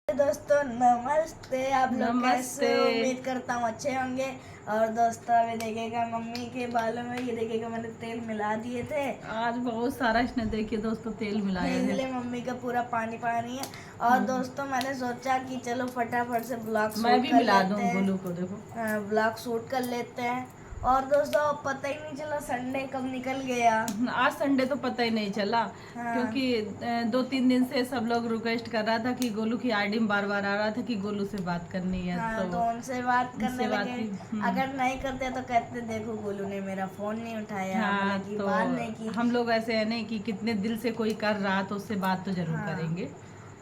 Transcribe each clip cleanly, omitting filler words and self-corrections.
दोस्तों नमस्ते। आप लोग कैसे हो? नमस्ते। उम्मीद करता हूँ अच्छे होंगे। और दोस्तों अभी देखिएगा मम्मी के बालों में, ये देखिएगा मैंने तेल मिला दिए थे, आज बहुत सारा इसने देखिए दोस्तों तेल मिलाया है। इसलिए मम्मी का पूरा पानी पानी है। और दोस्तों मैंने सोचा कि चलो फटाफट से ब्लॉग मैं शूट भी कर मिला दूं लेते गोलू को, देखो। हैं, ब्लॉग शूट कर लेते हैं। और दोस्तों पता ही नहीं चला संडे कब निकल गया। आज संडे तो पता ही नहीं चला, हाँ क्योंकि 2-3 दिन से सब लोग रिक्वेस्ट कर रहा था कि गोलू की आईडी में बार बार आ रहा था कि गोलू से बात करनी है, हाँ, तो तो उनसे बात करने उनसे बात लगे। की। अगर नहीं करते तो कहते देखो गोलू ने मेरा फोन नहीं उठाया, हाँ, मतलब कि तो बात नहीं की। हम लोग ऐसे है नहीं कि कितने दिल से कोई कर रहा तो उससे बात तो जरूर हाँ, करेंगे।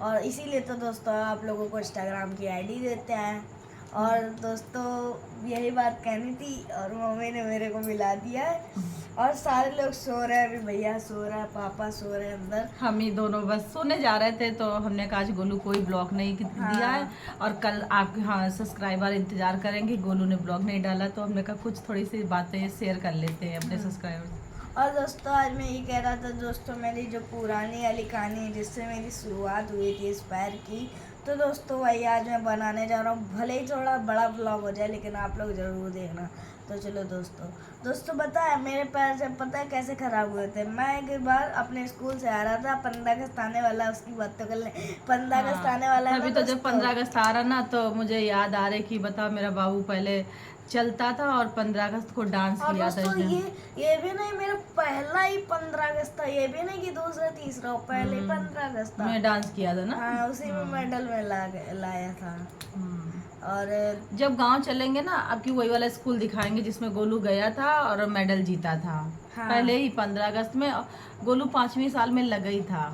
और इसीलिए तो दोस्तों आप लोगों को इंस्टाग्राम की आईडी देते हैं। और दोस्तों यही बात कहनी थी और मम्मी ने मेरे को मिला दिया है। और सारे लोग सो रहे हैं, अभी भैया सो रहा है, पापा सो रहे हैं अंदर। हम ही दोनों बस सोने जा रहे थे, तो हमने कहा आज गोलू कोई ब्लॉग नहीं दिया है। हाँ और कल आपके सब्सक्राइबर इंतजार करेंगे, गोलू ने ब्लॉग नहीं डाला, तो हमने कहा कुछ थोड़ी सी बातें शेयर कर लेते हैं अपने सब्सक्राइबर। और दोस्तों आज मैं ये कह रहा था दोस्तों, मेरी जो पुरानी वाली कहानी है जिससे मेरी शुरुआत हुई थी इस पैर की, तो दोस्तों वही आज मैं बनाने जा रहा हूँ। भले ही थोड़ा बड़ा ब्लॉग हो जाए लेकिन आप लोग ज़रूर देखना। तो चलो दोस्तों पता है मेरे पैर से पता है कैसे ख़राब हुए थे। मैं एक बार अपने स्कूल से आ रहा था, 15 अगस्त आने वाला, उसकी बात तो कर ले। 15 अगस्त आने वाला है तभी ना तो जब दोस्तों। 15 अगस्त आ रहा ना, तो मुझे याद आ रही कि बताओ, मेरा बाबू पहले चलता था और 15 अगस्त को डांस और किया था दोस्तों इसने। ये भी नहीं मेरा पहला ही 15 अगस्त था, ये भी नहीं कि दूसरा तीसरा हो, पहले ही 15 अगस्त था। मैं डांस किया था ना। हाँ, उसी में मेडल में लाया था। और जब गांव चलेंगे ना, आपकी वही वाला स्कूल दिखाएंगे जिसमें गोलू गया था और मेडल जीता था। हाँ पहले ही 15 अगस्त में गोलू 5वीं साल में लगा ही था।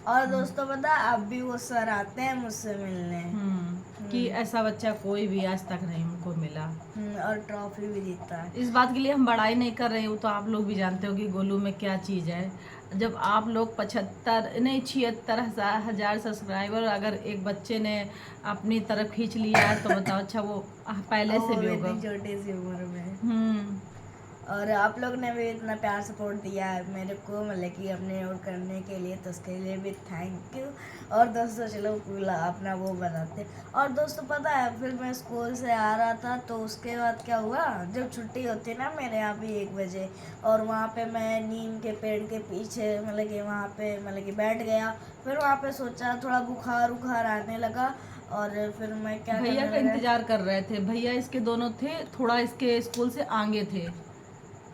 और दोस्तों पता है अब भी वो सर आते हैं मुझसे मिलने। कि ऐसा बच्चा कोई भी आज तक नहीं हमको मिला। और ट्रॉफी भी जीतता है। इस बात के लिए हम बड़ाई नहीं कर रहे, वो तो आप लोग भी जानते हो कि गोलू में क्या चीज़ है। जब आप लोग 75 नहीं 76,000 सब्सक्राइबर अगर एक बच्चे ने अपनी तरफ खींच लिया है, तो बताओ अच्छा वो पहले से वो भी होगा। इतनी छोटी सी उम्र में। हम्म और आप लोग ने भी इतना प्यार सपोर्ट दिया है मेरे को, मतलब कि अपने और करने के लिए, तो उसके लिए भी थैंक यू। और दोस्तों चलो अपना वो बनाते। और दोस्तों पता है फिर मैं स्कूल से आ रहा था, तो उसके बाद क्या हुआ, जब छुट्टी होती है ना मेरे यहाँ भी 1 बजे, और वहाँ पे मैं नीम के पेड़ के पीछे मतलब कि वहाँ पे मतलब कि बैठ गया। फिर वहाँ पे सोचा थोड़ा बुखार उखार आने लगा। और फिर मैं क्या भैया करने का लगा, इंतजार कर रहे थे। भैया इसके दोनों थे, थोड़ा इसके स्कूल से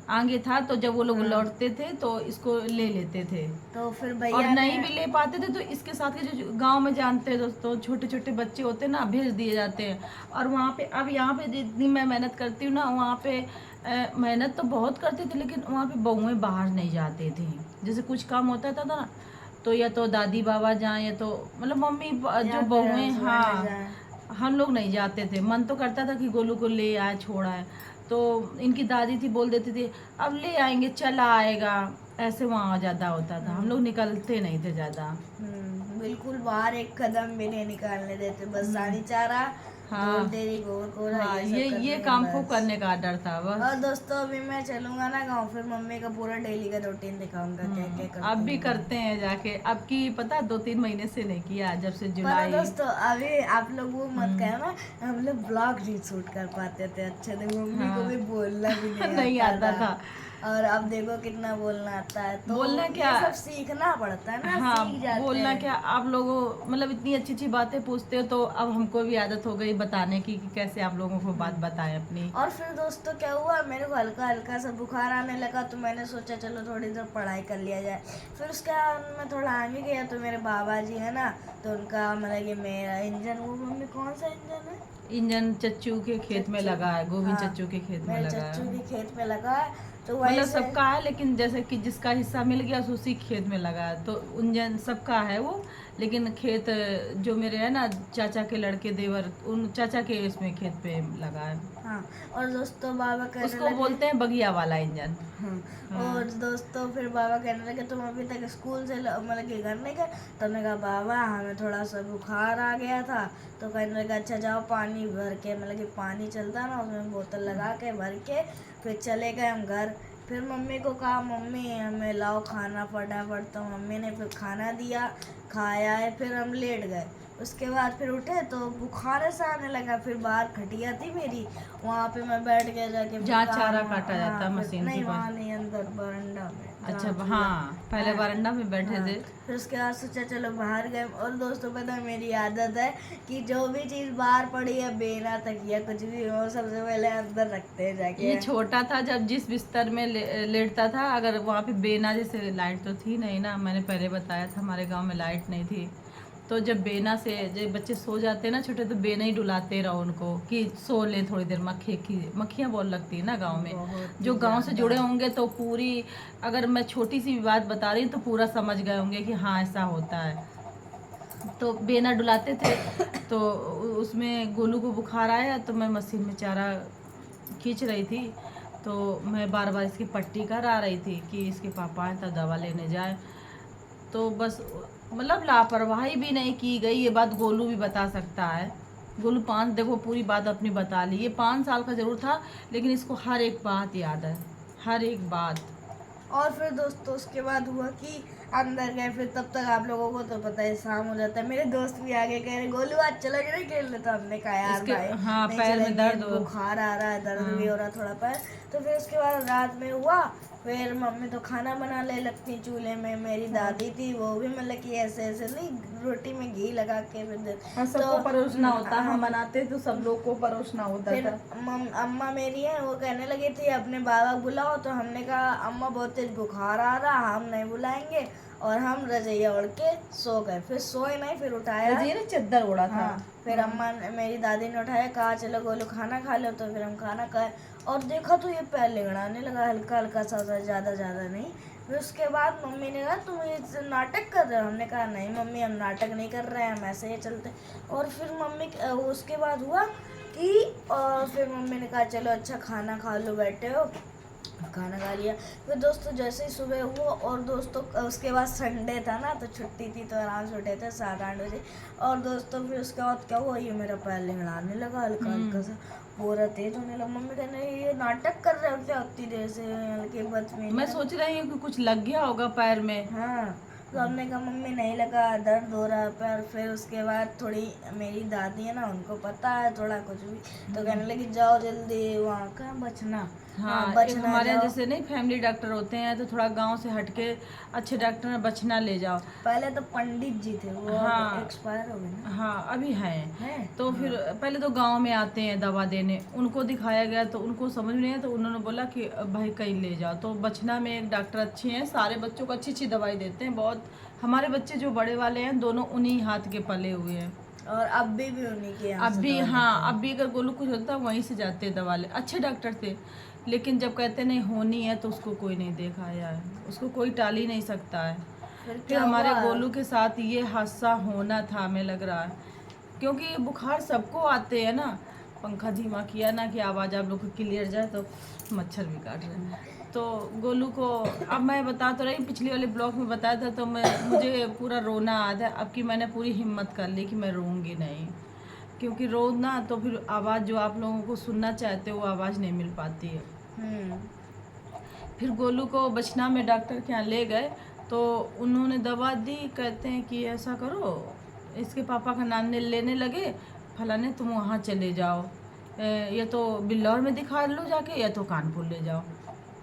आगे था, तो जब वो लोग हाँ, लौटते थे तो इसको ले लेते थे। तो फिर और भैया ने नहीं भी ले पाते थे तो इसके साथ के जो गांव में जानते हैं दोस्तों, छोटे छोटे बच्चे होते हैं ना, भेज दिए जाते हैं। और वहाँ पे अब यहाँ पे जितनी मैं मेहनत करती हूँ ना, वहाँ पे मेहनत तो बहुत करते थे, लेकिन वहाँ पे बहुएं बाहर नहीं जाते थे। जैसे कुछ काम होता था ना, तो या तो दादी बाबा जाएं, या तो मतलब मम्मी जो या फिर बहुएं, हस्बैंड हाँ, जाए। हम लोग नहीं जाते थे। मन तो करता था कि गोलू को ले आए, छोड़ाए, तो इनकी दादी थी बोल देती थी अब ले आएंगे, चला आएगा, ऐसे वहाँ ज़्यादा होता था। हम लोग निकलते नहीं थे ज़्यादा। बिल्कुल बाहर एक कदम भी नहीं निकालने देते, बस सानी चारा हाँ, दूध डेयरी गोबर कोरा हाँ, ये सब ये करने हैं काम खूब बस। करने का डर था और बस। दोस्तों अभी मैं चलूंगा ना गांव, फिर मम्मी का पूरा डेली का रूटीन दिखाऊंगा क्या क्या अब करती भी हूँ मैं। करते हैं जाके। अब की पता 2-3 महीने से नहीं किया, जब से पर जुलाई। दोस्तों अभी आप लोग वो मत हम्म, कहना, हम लोग ब्लॉग नहीं शूट कर पाते थे अच्छे से, मम्मी को भी हाँ। बोलना भी नहीं नहीं आता आता था। था। और अब देखो कितना बोलना आता है, तो बोलना क्या, ये सब सीखना पड़ता है ना, हाँ, सीख जाते बोलना हैं। क्या, आप लोगों मतलब इतनी अच्छी अच्छी बातें पूछते हो, तो अब हमको भी आदत हो गई बताने की कि कैसे आप लोगों को बात बताएं अपनी। और फिर दोस्तों क्या हुआ, मेरे को हल्का हल्का सा बुखार आने लगा, तो मैंने सोचा चलो थोड़ी देर पढ़ाई कर लिया जाए। फिर उसके बाद मैं थोड़ा आगे गया, तो मेरे बाबा जी है ना, तो उनका मतलब कि मेरा इंजन, वो मम्मी कौन सा इंजन है, इंजन चच्चू के खेत में चच्चू, लगा है, गोविंद हाँ चच्चू के खेत में मेरे लगा चच्चू है। के खेत में लगा है, तो वहीं मतलब से। सबका है, लेकिन जैसे कि जिसका हिस्सा मिल गया सो उसी खेत में लगा है, तो इंजन सबका है वो। लेकिन खेत जो मेरे है ना चाचा के लड़के देवर, उन चाचा के इसमें खेत पे लगा है। हाँ और दोस्तों बाबा कहने उसको लगे, बोलते हैं बगिया वाला इंजन। और हाँ। दोस्तों फिर बाबा कहने लगे तुम अभी तक स्कूल से मतलब कि घर नहीं गए, तो हमने कहा बाबा हमें थोड़ा सा बुखार आ गया था। तो कहने लगा अच्छा जाओ पानी भर के, मतलब कि पानी चलता ना उसमें बोतल लगा के भर के, फिर चले गए हम घर। फिर मम्मी को कहा मम्मी हमें लाओ खाना फटाफट, तो मम्मी ने फिर खाना दिया, खाया है, फिर हम लेट गए। उसके बाद फिर उठे तो बुखार ऐसा आने लगा। फिर बाहर खटिया थी मेरी, वहाँ पे मैं बैठ गया जाके। फिर जहाँ काम- चारा काटा हाँ, जाता है फिर- मशीन नहीं के पास। वहाँ नहीं, अंदर बरामदा में। अच्छा जहाँ हाँ, पहले हाँ। बरंडा में बैठे हाँ, थे। फिर उसके बाद सोचा चलो बाहर गए। और दोस्तों पता है मेरी आदत है कि जो भी चीज़ बाहर पड़ी है, बेना तकिया कुछ भी हो, सबसे पहले अंदर रखते हैं जाके। ये छोटा था जब जिस बिस्तर में लेटता था, अगर वहाँ पे बेना, जैसे लाइट तो थी नहीं ना, मैंने पहले बताया था हमारे गांव में लाइट नहीं थी, तो जब बेना से जब बच्चे सो जाते हैं ना छोटे, तो बेना ही डुलाते रहो उनको कि सो ले थोड़ी देर। मक्खियाँ बहुत लगती है ना गांव में। बहुत ही जो गांव से ज्यादा। जुड़े होंगे तो पूरी, अगर मैं छोटी सी भी बात बता रही हूँ तो पूरा समझ गए होंगे कि हाँ ऐसा होता है। तो बेना डुलाते थे, तो उसमें गोलू को बुखार आया, तो मैं मशीन में चारा खींच रही थी, तो मैं बार बार इसकी पट्टी करा रही थी कि इसके पापा आए तब दवा लेने जाए। तो बस मतलब लापरवाही भी नहीं की गई, ये बात गोलू भी बता सकता है। गोलू देखो पूरी बात अपनी बता ली। ये 5 साल का जरूर था, लेकिन इसको हर एक बात याद है, हर एक बात। और फिर दोस्तों उसके बाद हुआ कि अंदर गए। फिर तब तक आप लोगों को तो पता है शाम हो जाता है। मेरे दोस्त भी आगे कह रहे गोलू आज चलोगे नहीं खेलने, तो हमने कहा यार इसके भाई हाँ, नहीं पैर में चलेंगे, दर्द बुखार आ रहा है, दर्द हाँ। भी हो रहा थोड़ा पैर। तो फिर उसके बाद रात में हुआ। फिर मम्मी तो खाना बना ले लगती चूल्हे में। मेरी दादी थी, वो भी मतलब कि ऐसे ऐसे नहीं, रोटी में घी लगा के फिर सबको परोसना होता, हाँ। हम बनाते तो सब लोग को परोसना होता फिर था। अम्मा मेरी है, वो कहने लगी थी अपने बाबा बुलाओ। तो हमने कहा अम्मा बहुत तेज बुखार आ रहा, हम नहीं बुलाएंगे। और हम रजैया ओढ़ के सो गए। फिर सोए नहीं, फिर उठाया। ये ना चद्दर ओढ़ा था। हाँ, फिर अम्मा मेरी दादी ने उठाया, कहा चलो गोलू खाना खा लो। तो फिर हम खाना खाए और देखा तो ये पैर लिगड़ाने लगा, हल्का हल्का सा, ज़्यादा ज़्यादा नहीं। फिर उसके बाद मम्मी ने कहा तुम ये नाटक कर रहे हो। हमने कहा नहीं मम्मी, हम नाटक नहीं कर रहे हैं, हम ऐसे ही चलते। और फिर मम्मी उसके बाद हुआ कि फिर मम्मी ने कहा चलो अच्छा खाना खा लो, बैठे हो। खाना खा लिया। फिर दोस्तों जैसे ही सुबह हुआ, और दोस्तों उसके बाद संडे था ना, तो छुट्टी थी, तो आराम से उठे थे 7-8 बजे। और दोस्तों फिर उसके बाद क्या हुआ, ये मेरा पैर लिंगड़ाने लगा हल्का हल्का सा, पूरा तेज होने लगा। मम्मी कहने ये नाटक कर रहे हो क्या उतनी देर से, हल्के बदतमीजी। मैं सोच रही हूँ कि कुछ लग गया होगा पैर में। हाँ, तो हमने कहा मम्मी नहीं लगा, दर्द हो रहा है पैर। फिर उसके बाद थोड़ी मेरी दादी है ना, उनको पता है थोड़ा कुछ भी, तो कहने लगी जाओ जल्दी वहाँ का बचना। हाँ, एक बचना हमारे यहाँ जाओ। जैसे नहीं फैमिली डॉक्टर होते हैं, तो थोड़ा गांव से हटके अच्छे डॉक्टर में बचना ले जाओ। पहले तो पंडित जी थे, वो हाँ। एक्सपायर हो गए ना। हाँ अभी हैं। है तो फिर पहले तो गांव में आते हैं दवा देने, उनको दिखाया गया तो उनको समझ नहीं आया, तो उन्होंने बोला कि भाई कहीं ले जाओ। तो बचना में एक डॉक्टर अच्छे हैं, सारे बच्चों को अच्छी अच्छी दवाई देते हैं बहुत। हमारे बच्चे जो बड़े वाले हैं दोनों उन्हीं हाथ के पले हुए हैं। और अब भी उन्हीं के यहाँ अब से भी दवा हाँ, लेते हैं। अब भी अगर गोलू कुछ होता है वहीं से जाते हैं दवा ले। अच्छे डॉक्टर थे, लेकिन जब कहते नहीं होनी है तो उसको कोई नहीं देखा यार, उसको कोई टाल ही नहीं सकता है। फिर फिर क्या हमारे हुआ? गोलू के साथ ये हादसा होना था, हमें लग रहा है, क्योंकि बुखार सबको आते हैं ना। पंखा धीमा किया ना कि आवाज़ आप लोग को क्लियर जाए, तो मच्छर भी काट रहे हैं। तो गोलू को अब मैं बता तो रही, पिछली वाले ब्लॉग में बताया था, तो मुझे पूरा रोना आ था। अब की मैंने पूरी हिम्मत कर ली कि मैं रोऊंगी नहीं, क्योंकि रोना तो फिर आवाज़ जो आप लोगों को सुनना चाहते हो वो आवाज़ नहीं मिल पाती है। फिर गोलू को बचना में डॉक्टर के यहाँ ले गए, तो उन्होंने दवा दी, कहते हैं कि ऐसा करो, इसके पापा का नाम लेने लगे, फलाने तुम वहाँ चले जाओ, या तो बिल्लौर में दिखा लो जाके, या तो कानपुर ले जाओ।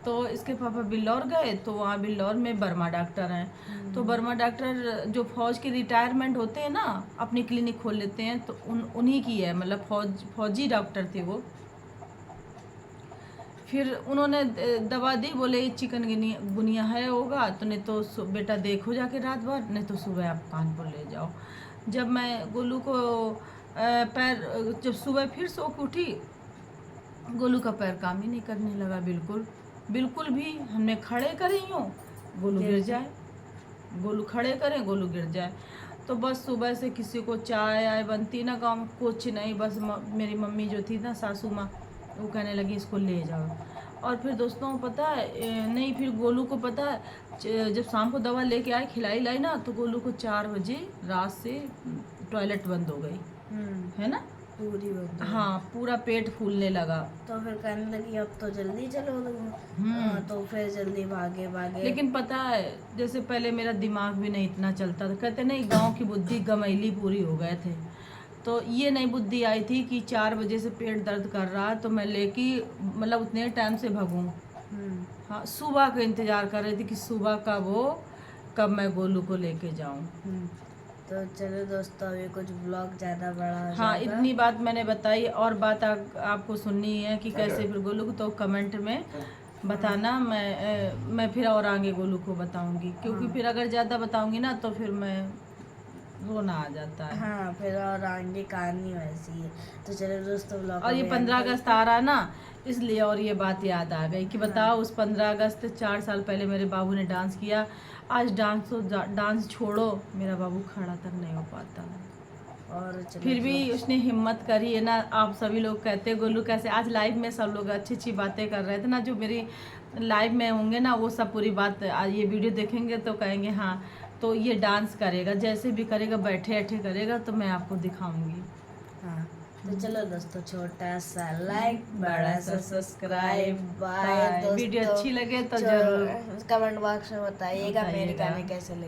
तो इसके पापा बिल्लौर गए, तो वहाँ बिल्लौर में बर्मा डॉक्टर हैं। तो बर्मा डॉक्टर जो फौज के रिटायरमेंट होते हैं ना, अपनी क्लिनिक खोल लेते हैं, तो उन्हीं की है, मतलब फौजी डॉक्टर थे वो। फिर उन्होंने दवा दी, बोले चिकन गुनिया है होगा, तो नहीं तो बेटा देखो जाके रात भर, नहीं तो सुबह आप कानपुर ले जाओ। जब मैं गोलू को पैर, जब सुबह फिर सो के उठी, गोलू का पैर काम ही नहीं करने लगा, बिल्कुल बिल्कुल भी। हमने खड़े करे यूँ, गोलू गिर जाए, गोलू खड़े करें, गोलू गिर जाए। तो बस सुबह से किसी को चाय आय बनती ना गाँव में, कुछ नहीं, बस मेरी मम्मी जो थी ना, सासू माँ, वो कहने लगी इसको ले जाओ। और फिर दोस्तों पता है नहीं, फिर गोलू को पता है, जब शाम को दवा लेके आए, खिलाई लाई ना, तो गोलू को 4 बजे रात से टॉयलेट बंद हो गई, है ना। पूरी बन गई। हाँ पूरा पेट फूलने लगा। तो फिर कहने लगी अब तो जल्दी चलो। तो फिर जल्दी भागे भागे। लेकिन पता है जैसे पहले मेरा दिमाग भी नहीं इतना चलता था, कहते नहीं गांव की बुद्धि गमैली पूरी हो गए थे। तो ये नई बुद्धि आई थी कि 4 बजे से पेट दर्द कर रहा है तो मैं लेके मतलब उतने टाइम से भगूं। हाँ सुबह का इंतजार कर रही थी कि सुबह कब मैं गोलू को लेके जाऊं। तो चलो दोस्तों अभी कुछ ब्लॉग ज़्यादा बड़ा हो हाँ जाएगा। इतनी बात मैंने बताई, और बात आपको सुननी है कि कैसे फिर गोलू को, तो कमेंट में बताना। मैं फिर और आगे गोलू को बताऊंगी, क्योंकि फिर अगर ज़्यादा बताऊंगी ना तो फिर मैं रोना आ जाता है। हाँ फिर और आगे कहानी वैसी है। तो चलो दोस्तों ब्लॉग और ये 15 अगस्त आ रहा है ना, इसलिए और ये बात याद आ गई कि बताओ उस 15 अगस्त 4 साल पहले मेरे बाबू ने डांस किया। आज डांस छोड़ो, मेरा बाबू खड़ा तक नहीं हो पाता। और चलो फिर भी उसने हिम्मत करी है ना। आप सभी लोग कहते गोलू कैसे, आज लाइव में सब लोग अच्छी अच्छी बातें कर रहे थे ना, जो मेरी लाइव में होंगे ना वो सब पूरी बात आज ये वीडियो देखेंगे तो कहेंगे हाँ तो ये डांस करेगा, जैसे भी करेगा बैठे बैठे करेगा तो मैं आपको दिखाऊंगी। हाँ तो चलो दोस्तों छोटा सा लाइक, बड़ा सा सब्सक्राइब। बाय दोस्तों। वीडियो अच्छी लगे तो जरूर कमेंट बॉक्स में बताइएगा मेरे बताइएगा। गाने कैसे लगे।